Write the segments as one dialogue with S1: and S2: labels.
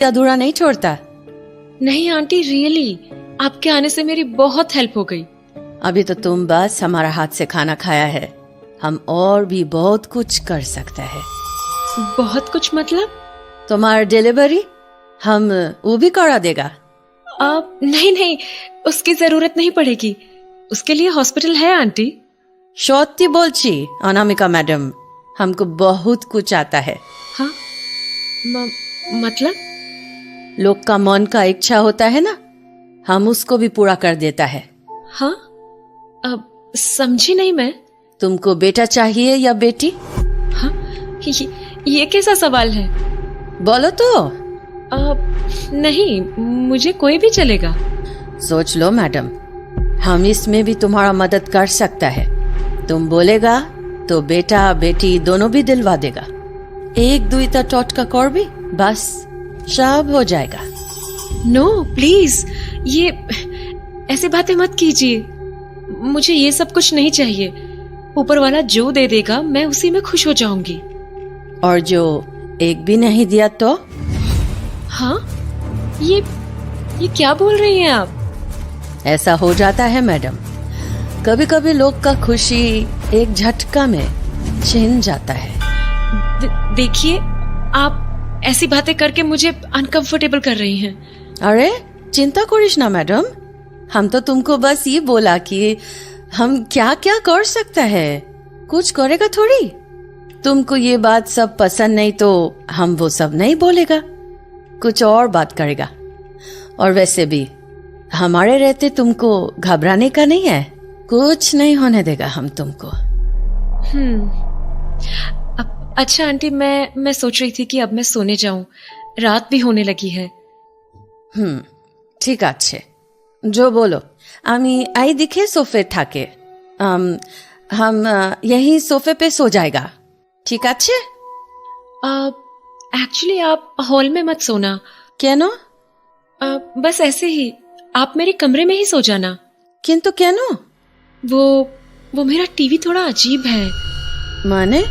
S1: अधूरा नहीं छोड़ता।
S2: नहीं आंटी, रियली आपके आने से मेरी बहुत हेल्प हो गई।
S1: अभी तो तुम बस हमारा हाथ से खाना खाया है, हम और भी बहुत कुछ कर सकते हैं।
S2: बहुत कुछ मतलब?
S1: तुम्हारा डिलीवरी हम वो भी करा देगा।
S2: नहीं नहीं, उसकी जरूरत नहीं पड़ेगी, उसके लिए हॉस्पिटल है आंटी।
S1: सत्यि बोलची अनामिका मैडम, हमको बहुत कुछ आता है।
S2: हाँ मतलब?
S1: लोग का मन का इच्छा होता है ना, हम उसको भी पूरा कर देता है।
S2: हाँ, अब समझी नहीं मैं।
S1: तुमको बेटा चाहिए या बेटी?
S2: हाँ, ये कैसा सवाल है?
S1: बोलो तो।
S2: नहीं, मुझे कोई भी चलेगा।
S1: सोच लो मैडम, हम इसमें भी तुम्हारा मदद कर सकता है। तुम बोलेगा तो बेटा बेटी दोनों भी दिलवा देगा। एक दुईता टोटका कर भी बस सब हो जाएगा।
S2: नो प्लीज, ये ऐसी बातें मत कीजिए, मुझे ये सब कुछ नहीं चाहिए। ऊपर वाला जो दे देगा मैं उसी में खुश हो जाऊंगी।
S1: और जो एक भी नहीं दिया तो?
S2: हाँ, ये क्या बोल रही हैं आप?
S1: ऐसा हो जाता है मैडम, कभी कभी लोग का खुशी एक झटका में छिन जाता है।
S2: देखिए, आप ऐसी बातें करके मुझे अनकंफर्टेबल कर रही हैं।
S1: अरे चिंता करिश ना मैडम, हम तो तुमको बस ये बोला कि हम क्या क्या कर सकता है, कुछ करेगा थोड़ी। तुमको ये बात सब पसंद नहीं तो हम वो सब नहीं बोलेगा, कुछ और बात करेगा। और वैसे भी हमारे रहते तुमको घबराने का नहीं है, कुछ नहीं होने देगा हम तुमको।
S2: अच्छा आंटी, मैं सोच रही थी कि अब मैं सोने जाऊं, रात भी होने लगी है।
S1: ठीक अच्छे, जो बोलो। आमी आई दिखे सोफे ठाके, हम यही सोफे पे सो जाएगा, ठीक अच्छे?
S2: एक्चुअली आप हॉल में मत सोना।
S1: क्यों?
S2: बस ऐसे ही, आप मेरे कमरे में ही सो जाना।
S1: किंतु क्यों?
S2: वो मेरा टीवी थोड़ा अजीब है।
S1: माने?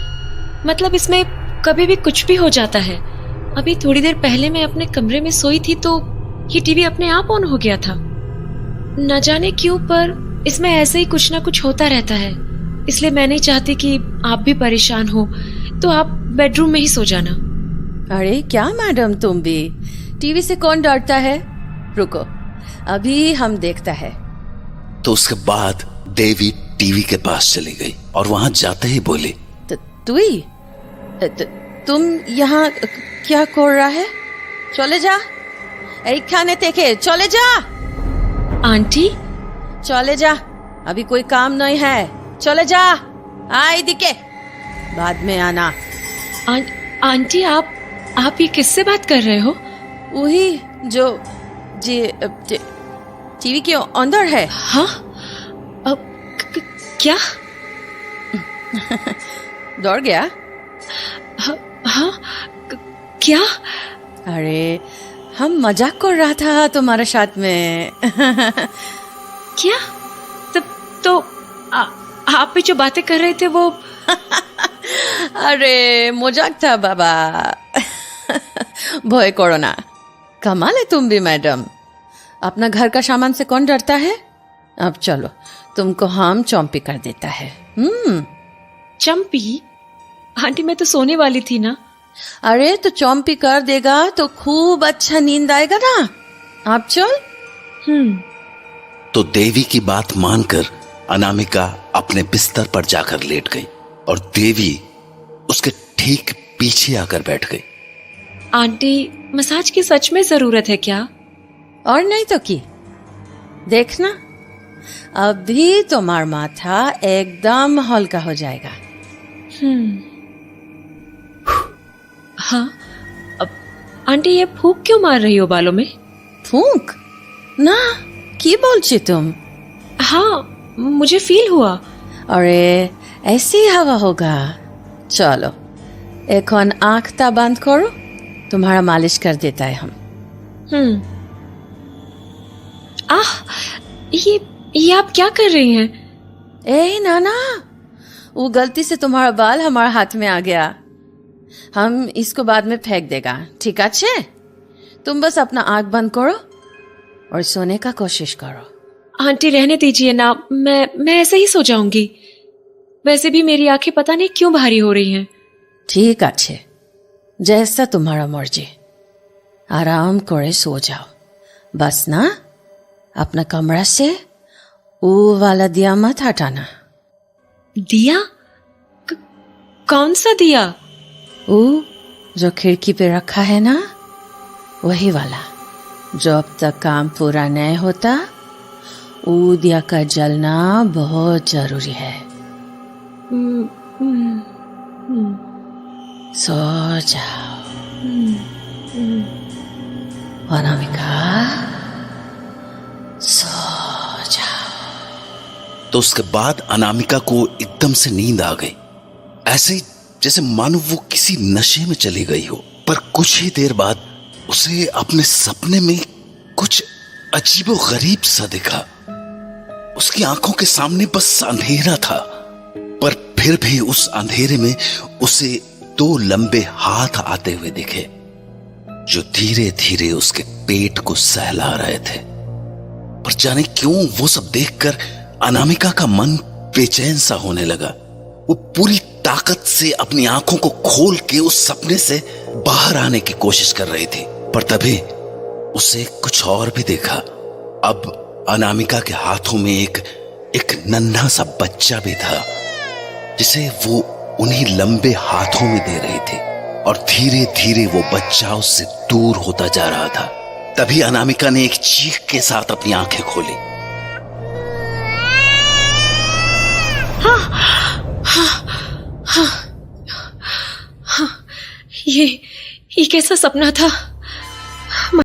S2: मतलब इसमें कभी भी कुछ भी हो जाता है। अभी थोड़ी देर पहले मैं अपने कमरे में सोई थी तो ये टीवी अपने आप ऑन हो गया था। न जाने क्यों, पर इसमें ऐसे ही कुछ ना कुछ होता रहता है। इसलिए मैं नहीं चाहती कि आप भी परेशान हो, तो आप बेडरूम में ही सो जाना।
S1: अरे क्या मैडम, तुम भी, टीवी से कौन डरता है? रुको, अभी हम देखता है।
S3: तो उसके बाद देवी टीवी के पास चली गई और वहां जाते ही बोली,
S1: तुम यहाँ क्या कर रहा है? चले जा, खाने देखे चले जा।
S2: आंटी?
S1: चले जा, अभी कोई काम नहीं है, चले जा। आई दिखे, बाद में आना।
S2: आंटी, आप ये किससे बात कर रहे हो?
S1: वही जो टीवी के अंदर है।
S2: हाँ? क्या?
S1: डर गया?
S2: हाँ, क्या?
S1: अरे हम मजाक कर रहा था तुम्हारे साथ में।
S2: क्या? तो आप भी जो बातें कर रहे थे वो?
S1: अरे मजाक था बाबा। भय करो ना, कमाल है तुम भी मैडम। अपना घर का सामान से कौन डरता है? अब चलो, तुमको हम चौंपी कर देता है।
S2: चंपी? आंटी मैं तो सोने वाली थी ना।
S1: अरे तो चौंपी कर देगा तो खूब अच्छा नींद आएगा ना। आप चल।
S3: तो देवी की बात मानकर अनामिका अपने बिस्तर पर जाकर लेट गई और देवी उसके ठीक पीछे आकर बैठ गई।
S2: आंटी, मसाज की सच में जरूरत है क्या?
S1: और नहीं तो की, देखना अभी तुम्हारा माथा एकदम हल्का हो जाएगा।
S2: हाँ, अब आंटी ये फूंक क्यों मार रही हो बालों में?
S1: फूंक ना, की बोलची तुम?
S2: हाँ, मुझे फील हुआ।
S1: अरे ऐसी हवा होगा। चलो एखन आँख ता बंद करो, तुम्हारा मालिश कर देता है हम।
S2: ये आप क्या कर रही हैं?
S1: नाना, वो गलती से तुम्हारा बाल हमारे हाथ में आ गया, हम इसको बाद में फेंक देगा, ठीक अच्छे? तुम बस अपना आंख बंद करो और सोने का कोशिश करो।
S2: आंटी रहने दीजिए ना, मैं ऐसे ही सो जाऊंगी। वैसे भी मेरी आंखें पता नहीं क्यों भारी हो रही हैं।
S1: ठीक अच्छे, जैसा तुम्हारा मर्जी। आराम करे सो जाओ। बस ना अपना कमरा से वो वाला दिया मत हटाना।
S2: दिया? कौन सा दिया?
S1: वो जो खिड़की पे रखा है ना, वही वाला जो अब तक काम पूरा नहीं होता। वो दिया का जलना बहुत जरूरी है। सो जाओ अनामिका, सो जाओ।
S3: तो उसके बाद अनामिका को एकदम से नींद आ गई, ऐसे ही जैसे मानो वो किसी नशे में चली गई हो। पर कुछ ही देर बाद उसे अपने सपने में कुछ अजीबो गरीब सा दिखा। उसकी आंखों के सामने बस अंधेरा था, पर फिर भी उस अंधेरे में उसे 2 लंबे हाथ आते हुए दिखे, जो धीरे धीरे उसके पेट को सहला रहे थे। पर जाने क्यों वो सब देखकर अनामिका का मन बेचैन सा होने लगा। वो पूरी ताकत से अपनी आंखों को खोल के उस सपने से बाहर आने की कोशिश कर रही थी, पर तभी उसे कुछ और भी देखा। अब अनामिका के हाथों में एक नन्हा सा बच्चा भी था, जिसे वो उन्हीं लंबे हाथों में दे रही थी, और धीरे धीरे वो बच्चा उससे दूर होता जा रहा था। तभी अनामिका ने एक चीख के साथ अपनी आंखें खोली।
S2: ये कैसा सपना था?